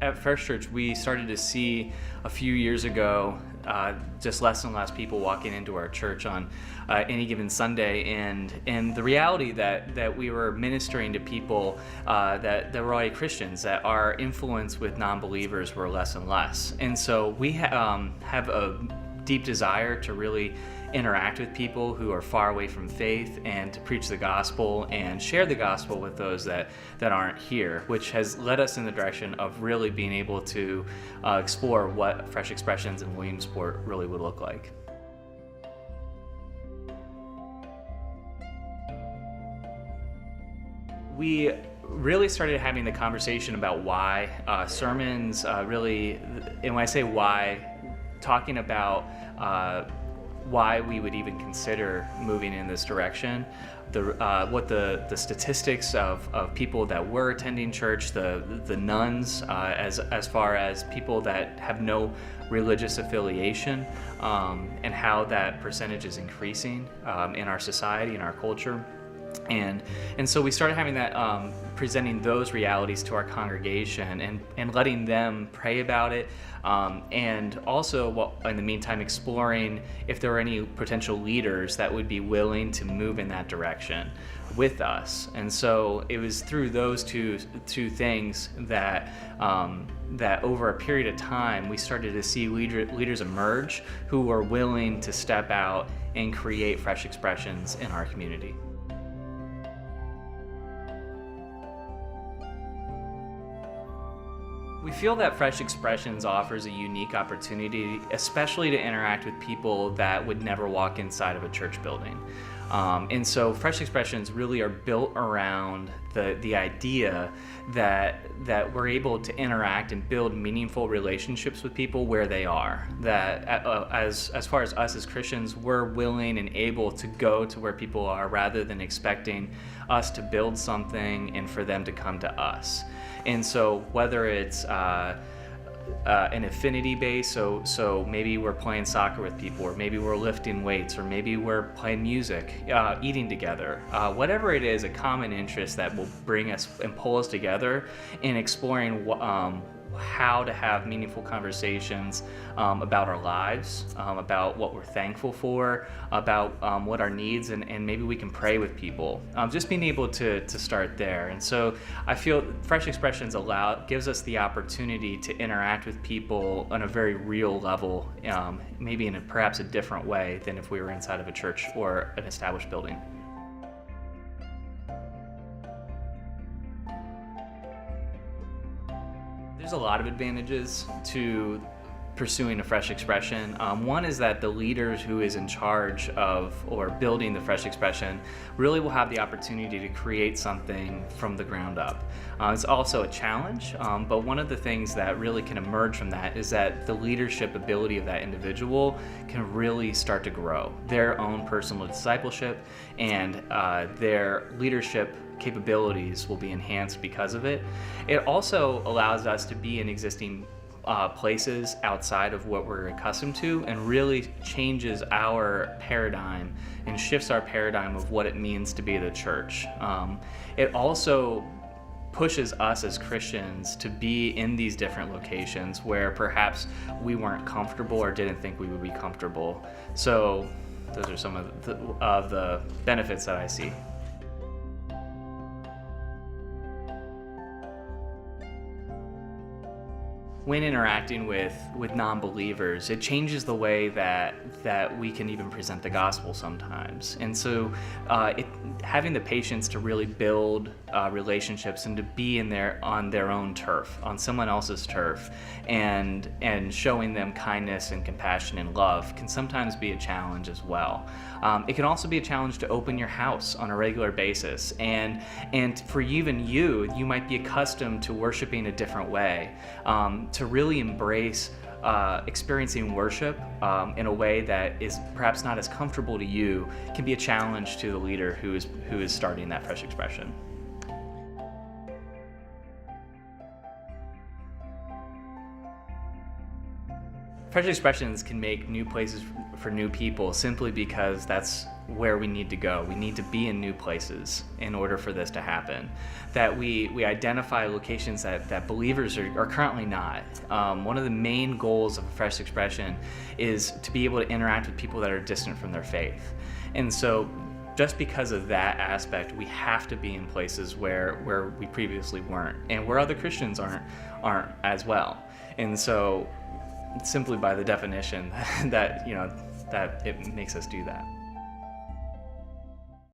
at First Church, we started to see a few years ago just less and less people walking into our church on any given Sunday, and the reality that we were ministering to people that were already Christians, that our influence with non-believers were less and less. And so we have a deep desire to really interact with people who are far away from faith, and to preach the gospel and share the gospel with those that aren't here, which has led us in the direction of really being able to explore what Fresh Expressions in Williamsport really would look like. We really started having the conversation about why sermons really, and when I say why, talking about why we would even consider moving in this direction, what the statistics of people that were attending church, the nuns, as far as people that have no religious affiliation, and how that percentage is increasing in our society, in our culture. And so we started having that, presenting those realities to our congregation and letting them pray about it, and also in the meantime exploring if there were any potential leaders that would be willing to move in that direction with us. And so it was through those two things that over a period of time we started to see leaders emerge who were willing to step out and create fresh expressions in our community. We feel that Fresh Expressions offers a unique opportunity, especially to interact with people that would never walk inside of a church building. And so Fresh Expressions really are built around the idea that we're able to interact and build meaningful relationships with people where they are. That as far as us as Christians, we're willing and able to go to where people are rather than expecting us to build something and for them to come to us. And so whether it's an affinity base, so maybe we're playing soccer with people, or maybe we're lifting weights, or maybe we're playing music, eating together, whatever it is, a common interest that will bring us and pull us together in exploring how to have meaningful conversations about our lives, about what we're thankful for, about what our needs, and maybe we can pray with people. Just being able to start there. And so I feel Fresh Expressions gives us the opportunity to interact with people on a very real level, maybe in perhaps a different way than if we were inside of a church or an established building. There's a lot of advantages to pursuing a fresh expression. One is that the leaders who is in charge of or building the fresh expression really will have the opportunity to create something from the ground up. It's also a challenge, but one of the things that really can emerge from that is that the leadership ability of that individual can really start to grow. Their own personal discipleship and their leadership capabilities will be enhanced because of it. It also allows us to be in existing places outside of what we're accustomed to, and really changes our paradigm and shifts our paradigm of what it means to be the church. It also pushes us as Christians to be in these different locations where perhaps we weren't comfortable or didn't think we would be comfortable. So those are some of the benefits that I see. When interacting with non-believers, it changes the way that we can even present the gospel sometimes. And so having the patience to really build relationships and to be on their own turf, on someone else's turf, and showing them kindness and compassion and love can sometimes be a challenge as well. It can also be a challenge to open your house on a regular basis, and for even you might be accustomed to worshiping a different way. To really embrace experiencing worship in a way that is perhaps not as comfortable to you can be a challenge to the leader who is starting that fresh expression. Fresh Expressions can make new places for new people simply because that's where we need to go. We need to be in new places in order for this to happen. That we identify locations that believers are currently not. One of the main goals of a Fresh Expression is to be able to interact with people that are distant from their faith. And so just because of that aspect, we have to be in places where we previously weren't, and where other Christians aren't as well. And so simply by the definition that it makes us do that.